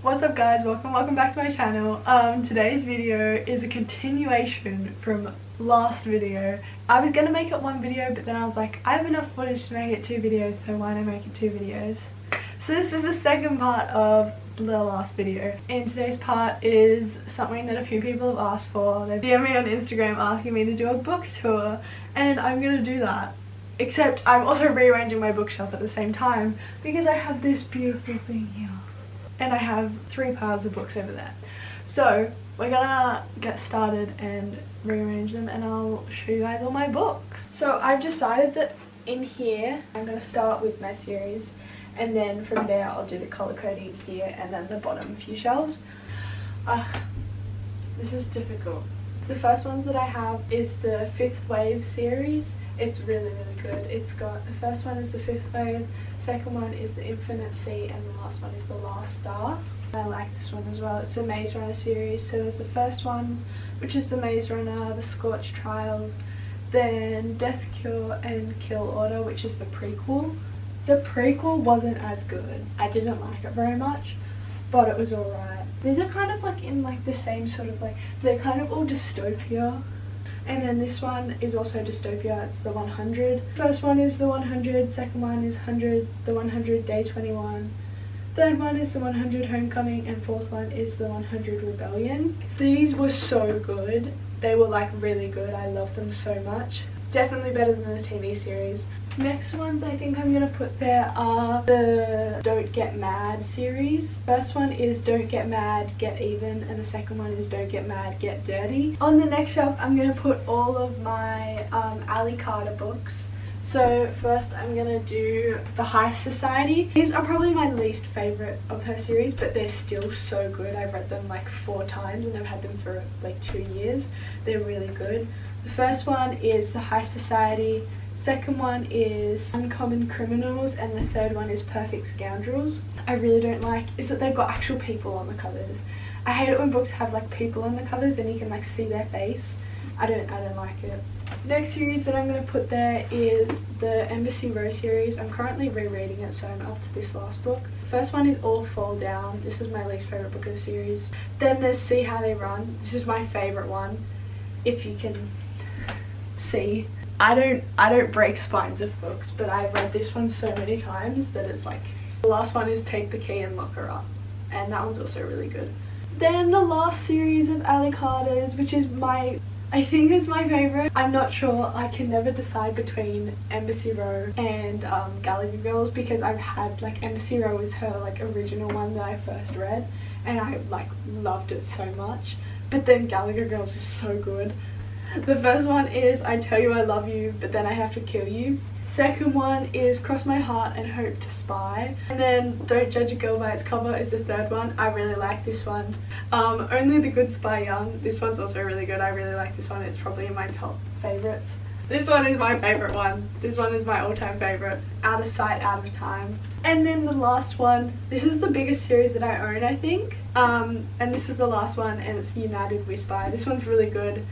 What's up guys, welcome back to my channel. Today's video is a continuation from last video. I was gonna make it one video, but then I was like, I have enough footage to make it 2 videos, so why not make it 2 videos? So this is the second part of the last video. And today's part is something that a few people have asked for. They've DM'd me on Instagram asking me to do a book tour, and I'm gonna do that. Except I'm also rearranging my bookshelf at the same time because I have this beautiful thing here. And I have 3 piles of books over there. So we're gonna get started and rearrange them, and I'll show you guys all my books. So I've decided that in here I'm gonna start with my series, and then from there I'll do the color coding here and then the bottom few shelves. This is difficult. The first ones that I have is the 5th Wave series. It's really good. It's got, the first one is the 5th Wave, second one is the Infinite Sea, and the last one is the Last Star. I like this one as well. It's a Maze Runner series. So there's the first one, which is the Maze Runner, the Scorched Trials, then Death Cure and Kill Order, which is the prequel. The prequel wasn't as good. I didn't like it very much, but it was alright. These are kind of like in like the same sort of like, they're kind of all dystopia. And then this one is also dystopia. It's the 100. First one is the 100, second one is 100, the 100 Day 21. Third one is the 100 Homecoming, and fourth one is the 100 Rebellion. These were so good. They were like really good. I love them so much. Definitely better than the TV series. Next ones I think I'm gonna put there are the Don't Get Mad series. First one is Don't Get Mad, Get Even, and the second one is Don't Get Mad, Get Dirty. On the next shelf I'm gonna put all of my Ali Carter books. So first I'm gonna do the Heist Society. These are probably my least favourite of her series, but they're still so good. I've read them like 4 times and I've had them for like 2 years. They're really good. The first one is the Heist Society, second one is Uncommon Criminals, and the third one is Perfect Scoundrels. I really don't like is that they've got actual people on the covers. I hate it when books have like people on the covers and you can like see their face. I don't like it. Next series that I'm going to put there is the Embassy Row series. I'm currently rereading it, so I'm up to this last book. First one is All Fall Down. This is my least favourite book of the series. Then there's See How They Run. This is my favourite one, if you can see. I don't break spines of books, but I've read this one so many times that it's like, the last one is Take the Key and Lock Her Up, and that one's also really good. Then the last series of Ali Carter's, which is I think is my favourite. I'm not sure, I can never decide between Embassy Row and Gallagher Girls, because I've had like Embassy Row is her like original one that I first read and I like loved it so much, but then Gallagher Girls is so good. The first one is I Tell You I Love You, But Then I Have to Kill You. Second one is Cross My Heart and Hope to Spy. And then Don't Judge a Girl by Its Cover is the third one. I really like this one. Only the Good Spy Young. This one's also really good. I really like this one. It's probably in my top favourites. This one is my favourite one. This one is my all-time favourite. Out of Sight, Out of Time. And then the last one. This is the biggest series that I own, I think. And this is the last one, and it's United We Spy. This one's really good.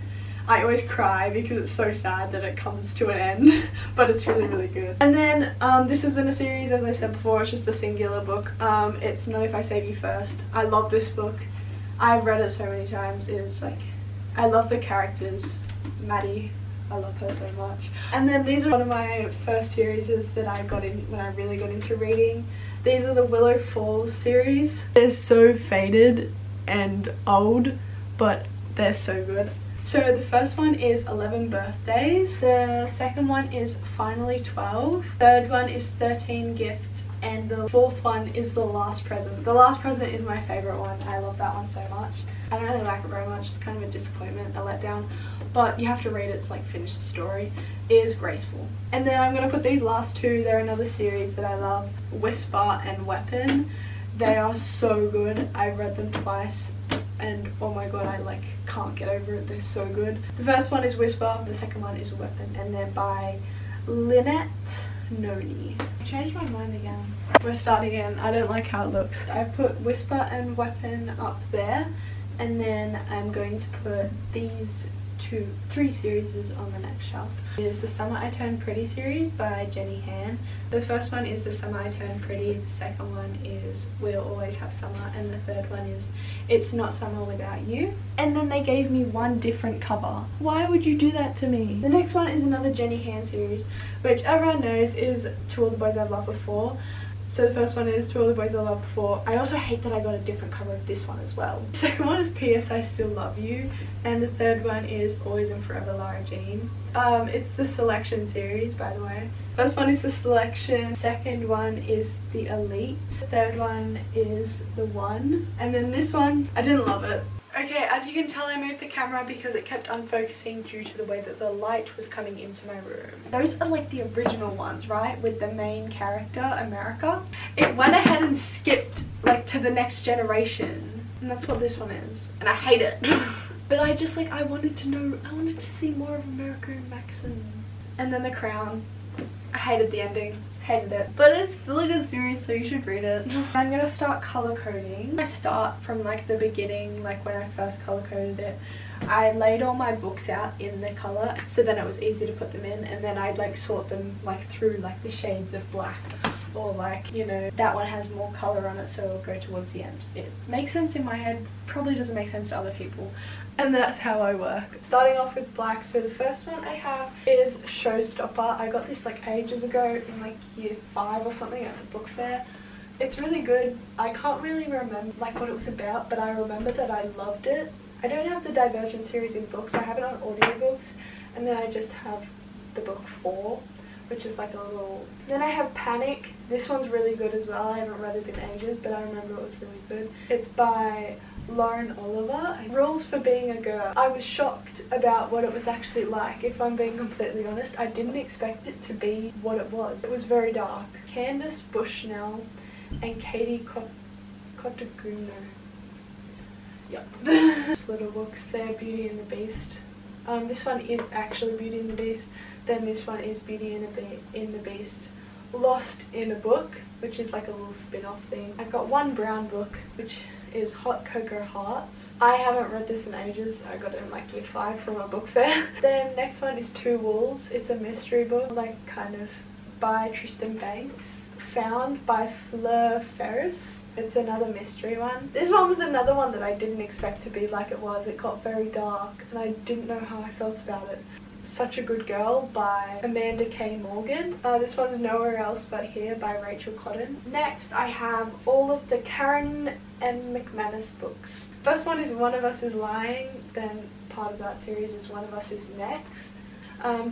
I always cry because it's so sad that it comes to an end, but it's really good. And then this isn't a series, as I said before, it's just a singular book. It's Not If I Save You First. I love this book. I've read it so many times. It is like, I love the characters. Maddie, I love her so much. And then these are one of my first series that I got in when I really got into reading. These are the Willow Falls series. They're so faded and old, but they're so good. So the first one is 11 Birthdays, the second one is Finally 12, third one is 13 Gifts, and the fourth one is The Last Present. The Last Present is my favourite one. I love that one so much. I don't really like it very much. It's kind of a disappointment, a letdown, but you have to read it to like finish the story. It is graceful. And then I'm going to put these last 2. They're another series that I love, Whisper and Weapon. They are so good. I've read them twice. And oh my god, I like can't get over it. They're so good. The first one is Whisper, the second one is Weapon, and they're by Lynette Noni. I changed my mind again. We're starting again. I don't like how it looks. I put Whisper and Weapon up there, and then I'm going to put these three series on the next shelf. It is the Summer I Turned Pretty series by Jenny Han. The first one is the Summer I Turned Pretty, the second one is We'll Always Have Summer, and the third one is It's Not Summer Without You. And then they gave me one different cover. Why would you do that to me? The next one is another Jenny Han series, which everyone knows is To All the Boys I've Loved Before. So the first one is To All the Boys I Loved Before. I also hate that I got a different cover of this one as well. The second one is P.S. I Still Love You. And the third one is Always and Forever Lara Jean. It's the Selection series, by the way. First one is the Selection. Second one is the Elite. Third one is the One. And then this one, I didn't love it. Okay, as you can tell, I moved the camera because it kept unfocusing due to the way that the light was coming into my room. Those are like the original ones, right? With the main character, America. It went ahead and skipped like to the next generation. And that's what this one is. And I hate it. But I just like, I wanted to see more of America and Maxon. And then The Crown. I hated the ending. Hated it, but it's still a good series, so you should read it. I'm gonna start color coding. I start from like the beginning, like when I first color coded it. I laid all my books out in the color, so then it was easy to put them in, and then I'd like sort them like through like the shades of black, or like, you know, that one has more color on it, so it'll go towards the end. It makes sense in my head, probably doesn't make sense to other people, and that's how I work. Starting off with black, so the first one I have is Showstopper. I got this like ages ago in like year 5 or something at the book fair. It's really good. I can't really remember like what it was about, but I remember that I loved it. I don't have the Divergent series in books, I have it on audiobooks, and then I just have the book 4, which is like a little... Then I have Panic. This one's really good as well. I haven't read it in ages, but I remember it was really good. It's by Laurent. Rules for Being a Girl. I was shocked about what it was actually like, if I'm being completely honest. I didn't expect it to be what it was. It was very dark. Candace Bushnell and Katie Cotagugno. Yep. These little books, they're Beauty and the Beast. This one is actually Beauty and the Beast. Then this one is Beauty and the Beast Lost in a Book, which is like a little spin-off thing. I've got one brown book, which is Hot Cocoa Hearts. I haven't read this in ages. I got it in like year 5 from a book fair. Then next one is Two Wolves. It's a mystery book, like kind of by Tristan Banks. Found by Fleur Ferris. It's another mystery one. This one was another one that I didn't expect to be like it was. It got very dark and I didn't know how I felt about it. Such a Good Girl by Amanda K. Morgan. This one's Nowhere Else But Here by Rachel Cotton. Next I have all of the Karen M. McManus books. First one is One of Us is Lying, then part of that series is One of Us is Next.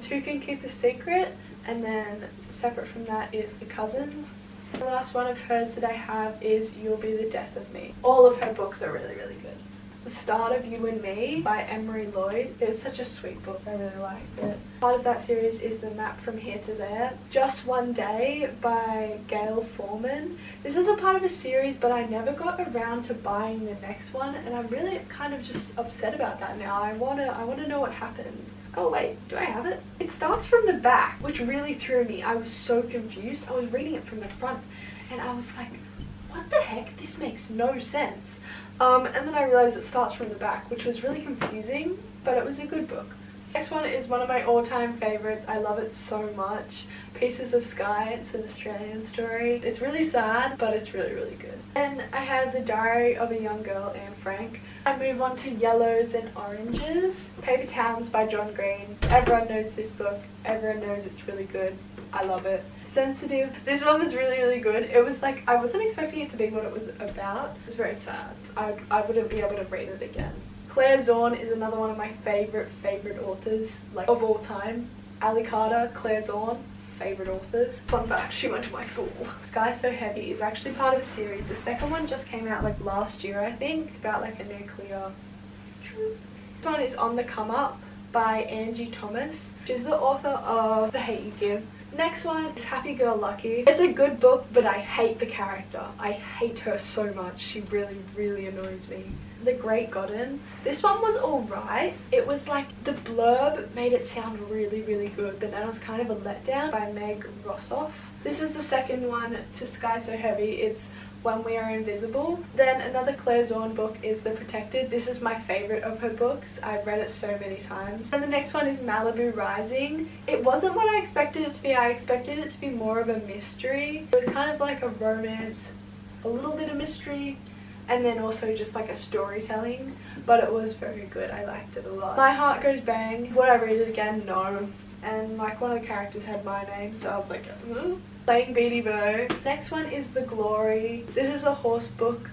Two Can Keep a Secret, and then separate from that is The Cousins. The last one of hers that I have is You'll Be the Death of Me. All of her books are really, really good. The Start of You and Me by Emery Lloyd. It was such a sweet book, I really liked it. Part of that series is The Map from Here to There. Just One Day by Gail Foreman. This was a part of a series, but I never got around to buying the next one, and I'm really kind of just upset about that now. I wanna know what happened. Oh wait, do I have it? It starts from the back, which really threw me. I was so confused. I was reading it from the front, and I was like, what the heck? This makes no sense. And then I realized it starts from the back, which was really confusing, but it was a good book. Next one is one of my all-time favorites. I love it so much. Pieces of Sky. It's an Australian story. It's really sad, but it's really, really good. Then I have The Diary of a Young Girl, Anne Frank. I move on to Yellows and Oranges. Paper Towns by John Green. Everyone knows this book. Everyone knows it's really good. I love it. Sensitive. This one was really, really good. It was like, I wasn't expecting it to be what it was about. It's very sad. I wouldn't be able to read it again. Claire Zorn is another one of my favorite authors, like, of all time. Ali Carter, Claire Zorn, favorite authors. Fun fact, she went to my school. Sky So Heavy is actually part of a series. The second one just came out like last year, I think. It's about like a nuclear... This one is On the Come Up by Angie Thomas. She's the author of The Hate You Give. Next one is Happy Girl Lucky. It's a good book, but I hate the character. I hate her so much. She really, really annoys me. The Great Godden. This one was alright. It was like, the blurb made it sound really, really good, but then it was kind of a letdown by Meg Rossoff. This is the second one to Sky So Heavy. It's When We Are Invisible. Then another Claire Zorn book is The Protected. This is my favourite of her books. I've read it so many times. And the next one is Malibu Rising. It wasn't what I expected it to be. I expected it to be more of a mystery. It was kind of like a romance, a little bit of mystery, and then also just like a storytelling, but it was very good. I liked it a lot. My Heart Goes Bang. Would I read it again? No. And like one of the characters had my name, so I was like, Playing Beady Bow. Next one is The Glory. This is a horse book,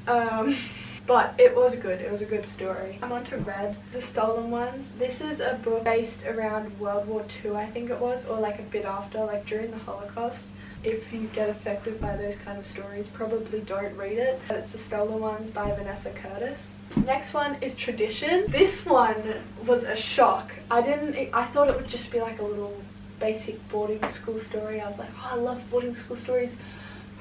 but it was good. It was a good story. I'm on to Red, The Stolen Ones. This is a book based around World War II, I think it was, or like a bit after, like during the Holocaust. If you get affected by those kind of stories, probably don't read it. But it's The Stolen Ones by Vanessa Curtis. Next one is Tradition. This one was a shock. I thought it would just be like a little basic boarding school story. I was like, oh, I love boarding school stories.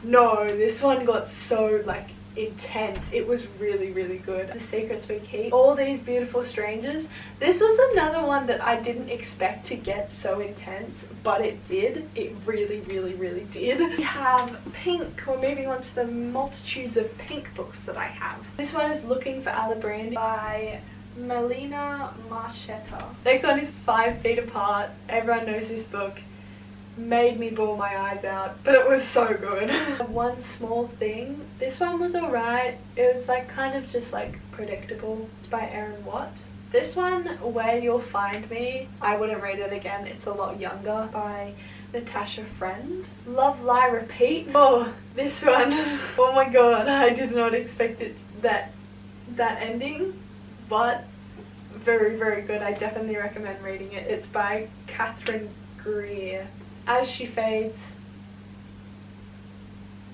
No, this one got so like intense. It was really, really good. The Secrets We Keep, All These Beautiful Strangers. This was another one that I didn't expect to get so intense, but it did. It really, really, really did. We have Pink. We're moving on to the multitudes of pink books that I have. This one is Looking for Alibrandi by Melina Marchetta. Next one is 5 Feet Apart. Everyone knows this book. Made me bawl my eyes out, but it was so good. One Small Thing. This one was alright. It was like kind of just like predictable. It's by Erin Watt. This one, Where You'll Find Me, I wouldn't read it again. It's a lot younger, by Natasha Friend. Love, Lie, Repeat. Oh, this one. Oh my god, I did not expect it that ending, but very, very good. I definitely recommend reading it. It's by Catherine Greer. As She Fades.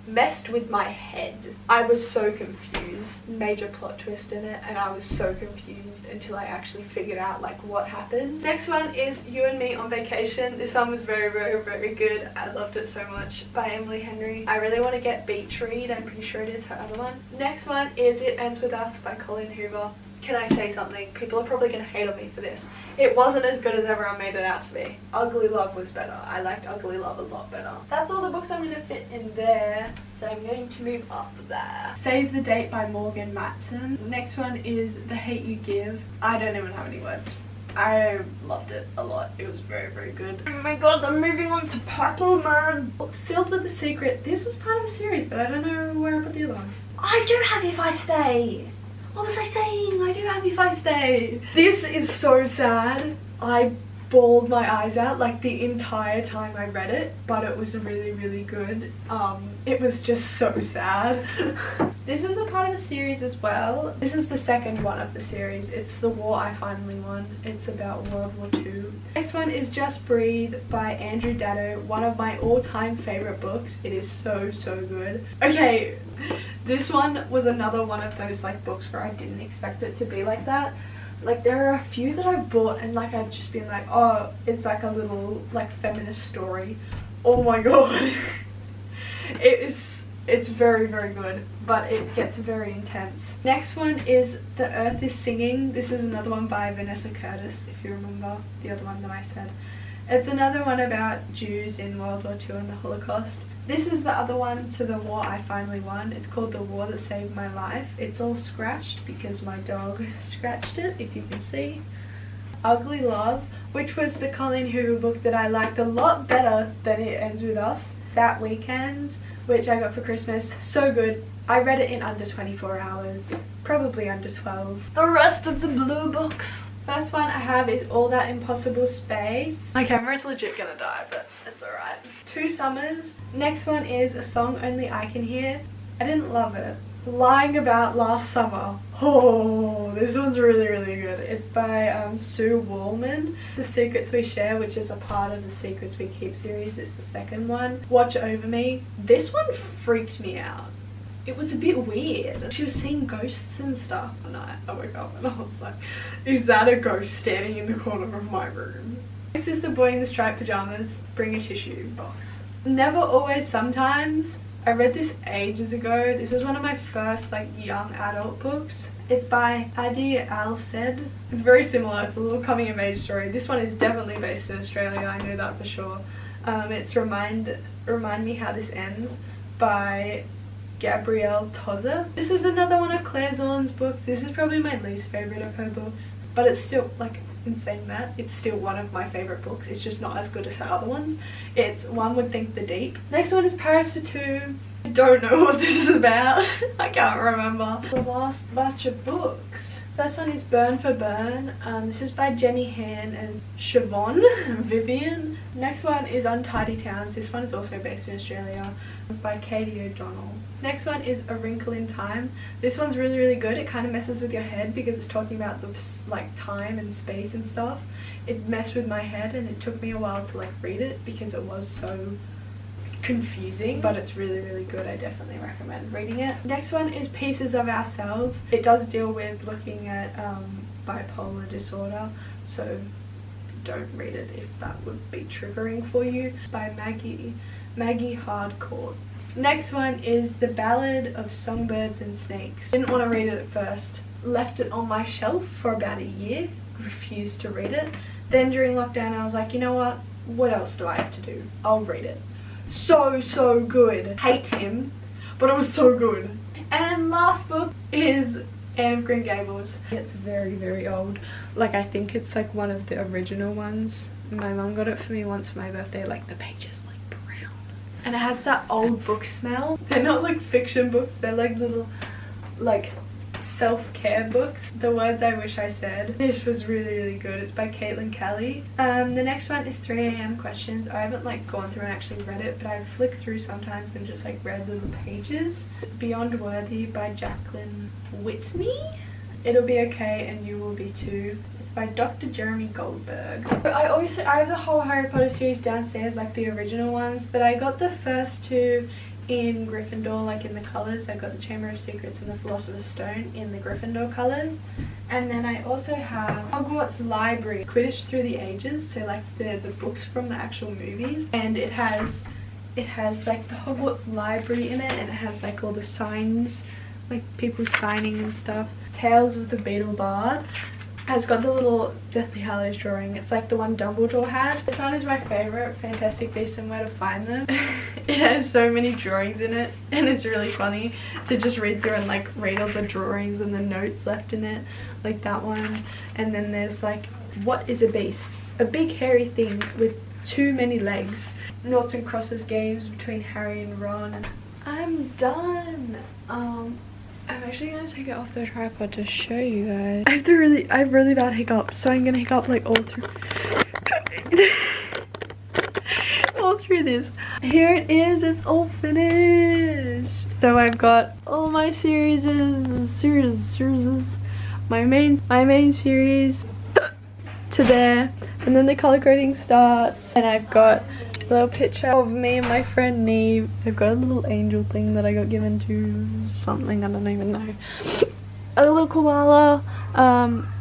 Messed with my head. I was so confused. Major plot twist in it, and I was so confused until I actually figured out like what happened. Next one is You and Me on Vacation. This one was very, very, very good. I loved it so much, by Emily Henry. I really want to get Beach Read. I'm pretty sure it is her other one. Next one is It Ends With Us by Colleen Hoover. Can I say something? People are probably going to hate on me for this. It wasn't as good as everyone made it out to be. Ugly Love was better. I liked Ugly Love a lot better. That's all the books I'm going to fit in there, so I'm going to move up there. Save the Date by Morgan Matson. Next one is The Hate You Give. I don't even have any words. I loved it a lot. It was very, very good. Oh my god, I'm moving on to Purple Man. Sealed with a Secret. This is part of a series, but I don't know where I put the other one. I do have If I Stay. What was I saying? I do have If I Stay. This is so sad. I bawled my eyes out like the entire time I read it, but it was really, really good. It was just so sad. This is a part of a series as well. This is the second one of the series. It's The War I Finally Won. It's about World War II. Next one is Just Breathe by Andrew Dado, one of my all-time favorite books. It is so, so good. Okay, this one was another one of those like books where I didn't expect it to be like that. Like there are a few that I've bought and like I've just been like, oh, it's like a little like feminist story. Oh my god. It's very, very good, but it gets very intense. Next one is The Earth Is Singing. This is another one by Vanessa Curtis, if you remember the other one that I said. It's another one about Jews in World War II and the Holocaust. This is the other one to The War I Finally Won. It's called The War That Saved My Life. It's all scratched because my dog scratched it, if you can see. Ugly Love, which was the Colleen Hoover book that I liked a lot better than It Ends With Us. That Weekend, which I got for Christmas. So good. I read it in under 24 hours. Probably under 12. The rest of the blue books. First one I have is All That Impossible Space. My camera's legit gonna die, but it's alright. Two Summers. Next one is A Song Only I Can Hear. I didn't love it. Lying About Last Summer. Oh, this one's really, really good. It's by Sue Wallman. The Secrets We Share, which is a part of the Secrets We Keep series. It's the second one. Watch Over Me. This one freaked me out. It was a bit weird. She was seeing ghosts and stuff. And I woke up and I was like, is that a ghost standing in the corner of my room? This is The Boy in the Striped Pajamas. Bring a Tissue Box. Never, Always, Sometimes. I read this ages ago. This was one of my first like young adult books. It's by Adi Al-Said. It's very similar. It's a little coming of age story. This one is definitely based in Australia. I know that for sure. It's Remind Me How This Ends by Gabrielle Tozer. This is another one of Claire Zorn's books. This is probably my least favourite of her books, but it's still, like, in saying that, it's still one of my favourite books. It's just not as good as her other ones. It's One Would Think the Deep. Next one is Paris for Two. I don't know what this is about. I can't remember. The last batch of books. First one is Burn for Burn. This is by Jenny Han and Siobhan Vivian. Next one is Untidy Towns. This one is also based in Australia. It's by Katie O'Donnell. Next one is A Wrinkle in Time. This one's really good. It kind of messes with your head because it's talking about the, like, time and space and stuff. It messed with my head and it took me a while to, like, read it because it was so confusing, but it's really good. I definitely recommend reading it. Next one is Pieces of Ourselves. It does deal with looking at bipolar disorder, so don't read it if that would be triggering for you. By Maggie Hardcourt. Next one is The Ballad of Songbirds and Snakes. Didn't want to read it at first. Left it on my shelf for about a year. Refused to read it. Then during lockdown I was like, you know what else do I have to do? I'll read it. So good. Hate him, but it was so good. And last book is Anne of Green Gables. It's very old. Like, I think it's like one of the original ones. My mum got it for me once for my birthday. Like, the pages like brown, and it has that old book smell. They're not like fiction books, they're like little, like, self-care books. The Words I Wish I Said. This was really good. It's by Caitlin Kelly. The next one is 3 AM Questions. I haven't, like, gone through and actually read it, but I've flicked through sometimes and just, like, read little pages. Beyond Worthy by Jacqueline Whitney. It'll Be Okay and You Will Be Too. It's by Dr. Jeremy Goldberg. But I have the whole Harry Potter series downstairs, like the original ones, but I got the first two in Gryffindor, like in the colours. I got the Chamber of Secrets and the Philosopher's Stone in the Gryffindor colours. And then I also have Hogwarts Library, Quidditch Through the Ages, so like the books from the actual movies. And it has like the Hogwarts Library in it, and it has like all the signs, like people signing and stuff. Tales of the Beetle Bard. It's got the little Deathly Hallows drawing. It's like the one Dumbledore had. This one is my favourite, Fantastic Beasts and Where to Find Them. It has so many drawings in it, and it's really funny to just read through and like read all the drawings and the notes left in it, like that one. And then there's like, What is a Beast? A big hairy thing with too many legs. Noughts and crosses games between Harry and Ron. I'm done. I'm actually going to take it off the tripod to show you guys. I have really bad hiccups, so I'm going to hiccup like all through all through this. Here it is, it's all finished. So I've got all my series, my main series to there, and then the color coding starts, and I've got a little picture of me and my friend Neve. I've got a little angel thing that I got given to something, I don't even know. A little koala,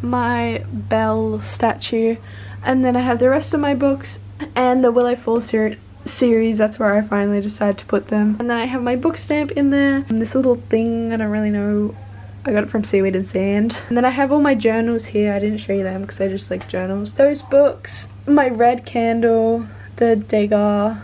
my Belle statue, and then I have the rest of my books and the Willow Falls series. That's where I finally decided to put them. And then I have my book stamp in there, and this little thing, I don't really know, I got it from Seaweed and Sand. And then I have all my journals here. I didn't show you them because I just like journals. Those books, my red candle, the Degas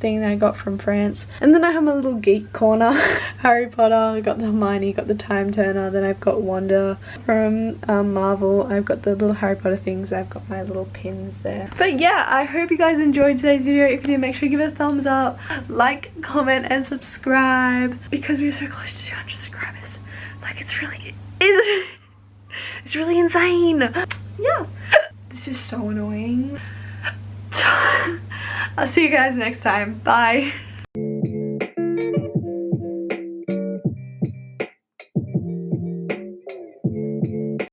thing that I got from France. And then I have my little geek corner. Harry Potter, I got the Hermione, got the Time Turner, then I've got Wanda from Marvel. I've got the little Harry Potter things, I've got my little pins there. But yeah, I hope you guys enjoyed today's video. If you did, make sure you give it a thumbs up, like, comment and subscribe, because we are so close to 200 subscribers. Like, it's really insane. Yeah, this is so annoying. I'll see you guys next time. Bye.